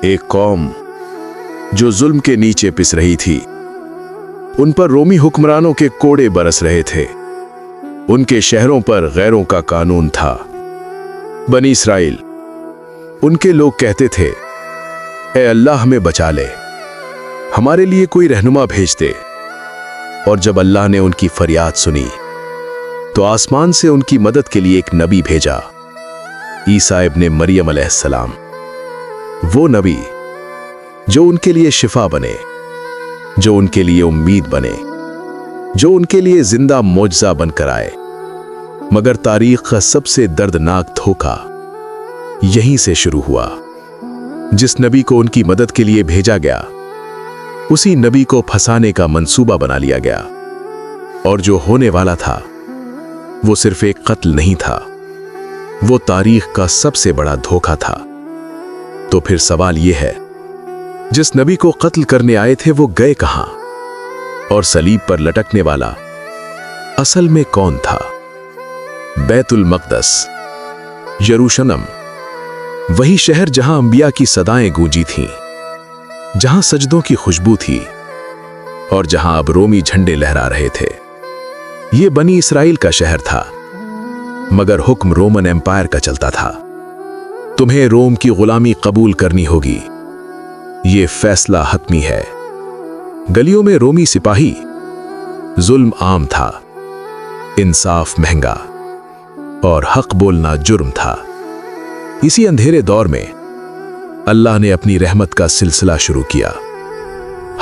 एक कौम जो जुल्म के नीचे पिस रही थी, उन पर रोमी हुक्मरानों के कोड़े बरस रहे थे। उनके शहरों पर गैरों का कानून था। बनी इसराइल, उनके लोग कहते थे, ए अल्लाह हमें बचा ले, हमारे लिए कोई रहनुमा भेज दे। और जब अल्लाह ने उनकी फरियाद सुनी तो आसमान से उनकी मदद के लिए एक नबी भेजा, ईसा इब्ने मरियम अलैहिस्सलाम। वो नबी जो उनके लिए शिफा बने, जो उनके लिए उम्मीद बने, जो उनके लिए जिंदा मोजज़ा बनकर आए। मगर तारीख का सबसे दर्दनाक धोखा यहीं से शुरू हुआ। जिस नबी को उनकी मदद के लिए भेजा गया, उसी नबी को फंसाने का मंसूबा बना लिया गया। और जो होने वाला था वो सिर्फ एक कत्ल नहीं था, वो तारीख का सबसे बड़ा धोखा था। तो फिर सवाल यह है, जिस नबी को कत्ल करने आए थे वो गए कहां? और सलीब पर लटकने वाला असल में कौन था? बैतुल मक़दस, यरूशलेम, वही शहर जहां अंबिया की सदाएं गूंजी थीं, जहां सजदों की खुशबू थी और जहां अब रोमी झंडे लहरा रहे थे। ये बनी इसराइल का शहर था, मगर हुक्म रोमन एम्पायर का चलता था। तुम्हें रोम की गुलामी कबूल करनी होगी, ये फैसला हतमी है। गलियों में रोमी सिपाही, जुल्म आम था, इंसाफ महंगा और हक बोलना जुर्म था। इसी अंधेरे दौर में अल्लाह ने अपनी रहमत का सिलसिला शुरू किया।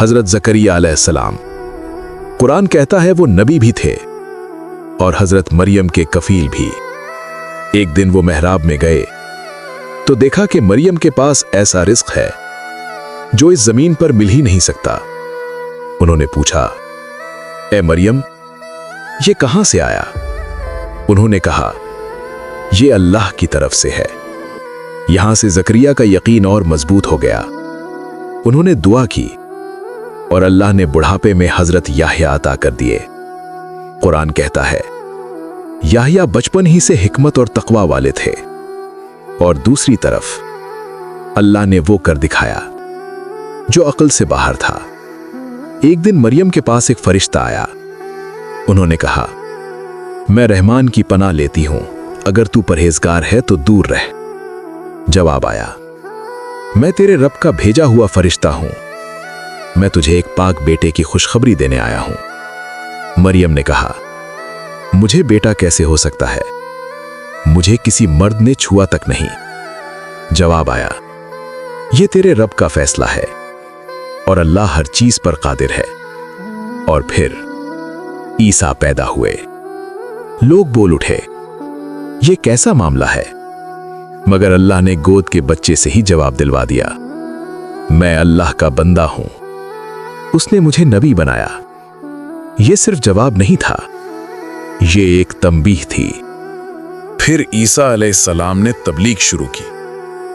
हजरत ज़करिया अलैहिस्सलाम, कुरान कहता है वो नबी भी थे और हजरत मरियम के कफील भी। एक दिन वो मेहराब में गए तो देखा कि मरियम के पास ऐसा रिज़्क़ है जो इस जमीन पर मिल ही नहीं सकता। उन्होंने पूछा, ए मरियम, ये कहां से आया? उन्होंने कहा, ये अल्लाह की तरफ से है। यहां से ज़करिया का यकीन और मजबूत हो गया। उन्होंने दुआ की और अल्लाह ने बुढ़ापे में हजरत याह्या अता कर दिए। कुरान कहता है, याह्या बचपन ही से हिकमत और तकवा वाले थे। और दूसरी तरफ अल्लाह ने वो कर दिखाया जो अक्ल से बाहर था। एक दिन मरियम के पास एक फरिश्ता आया। उन्होंने कहा, मैं रहमान की पनाह लेती हूं, अगर तू परहेजगार है तो दूर रह। जवाब आया, मैं तेरे रब का भेजा हुआ फरिश्ता हूं, मैं तुझे एक पाक बेटे की खुशखबरी देने आया हूं। मरियम ने कहा, मुझे बेटा कैसे हो सकता है? मुझे किसी मर्द ने छुआ तक नहीं। जवाब आया, यह तेरे रब का फैसला है और अल्लाह हर चीज पर कादिर है। और फिर ईसा पैदा हुए। लोग बोल उठे, यह कैसा मामला है? मगर अल्लाह ने गोद के बच्चे से ही जवाब दिलवा दिया, मैं अल्लाह का बंदा हूं, उसने मुझे नबी बनाया। यह सिर्फ जवाब नहीं था, यह एक तंबीह थी। फिर ईसा अलैहिस्सलाम ने तबलीग शुरू की,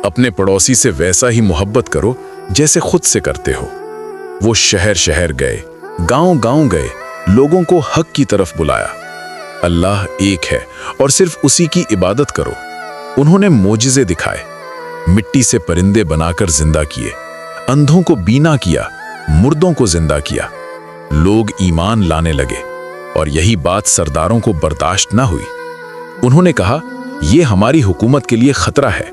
अपने पड़ोसी से वैसा ही मोहब्बत करो जैसे खुद से करते हो। वो शहर शहर गए, गांव गांव गए, लोगों को हक की तरफ बुलाया। अल्लाह एक है और सिर्फ उसी की इबादत करो। उन्होंने मोजिज़े दिखाए, मिट्टी से परिंदे बनाकर जिंदा किए, अंधों को बीना किया, मुर्दों को जिंदा किया। लोग ईमान लाने लगे और यही बात सरदारों को बर्दाश्त ना हुई। उन्होंने कहा, यह हमारी हुकूमत के लिए खतरा है।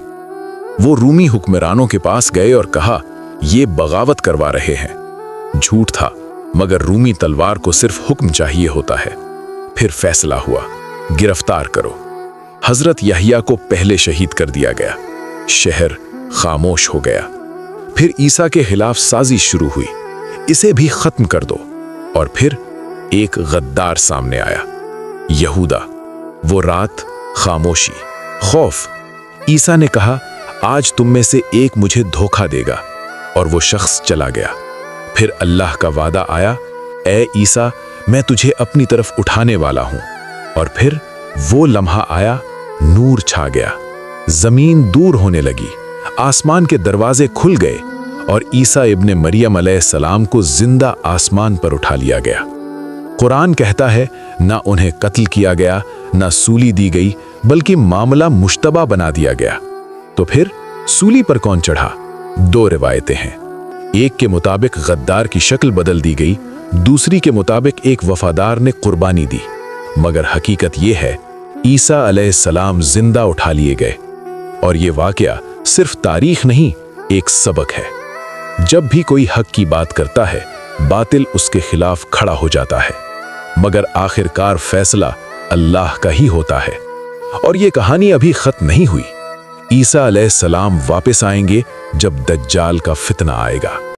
वो रूमी हुक्मरानों के पास गए और कहा, ये बगावत करवा रहे हैं। झूठ था, मगर रूमी तलवार को सिर्फ हुक्म चाहिए होता है। फिर फैसला हुआ, गिरफ्तार करो। हजरत याह्या को पहले शहीद कर दिया गया। शहर खामोश हो गया। फिर ईसा के खिलाफ साजिश शुरू हुई, इसे भी खत्म कर दो। और फिर एक गद्दार सामने आया, यहूदा। वो रात, खामोशी, खौफ। ईसा ने कहा, आज तुम में से एक मुझे धोखा देगा, और वो शख्स चला गया। फिर अल्लाह का वादा आया, ए ईसा, मैं तुझे अपनी तरफ उठाने वाला हूं। और फिर वो लम्हा आया, नूर छा गया, जमीन दूर होने लगी, आसमान के दरवाजे खुल गए और ईसा इब्ने मरियम अलैहिस्सलाम को जिंदा आसमान पर उठा लिया गया। कुरान कहता है, ना उन्हें कत्ल किया गया, ना सूली दी गई, बल्कि मामला मुश्तबा बना दिया गया। तो फिर सूली पर कौन चढ़ा? दो रिवायतें हैं। एक के मुताबिक गद्दार की शक्ल बदल दी गई, दूसरी के मुताबिक एक वफादार ने कुर्बानी दी। मगर हकीकत यह है, ईसा अलैहिस्सलाम जिंदा उठा लिए गए। और ये वाकया सिर्फ तारीख नहीं, एक सबक है। जब भी कोई हक की बात करता है, बातिल उसके खिलाफ खड़ा हो जाता है, मगर आखिरकार फैसला अल्लाह का ही होता है। और ये कहानी अभी खत्म नहीं हुई। ईसा अलैहिस्सलाम वापस आएंगे जब दज्जाल का फितना आएगा।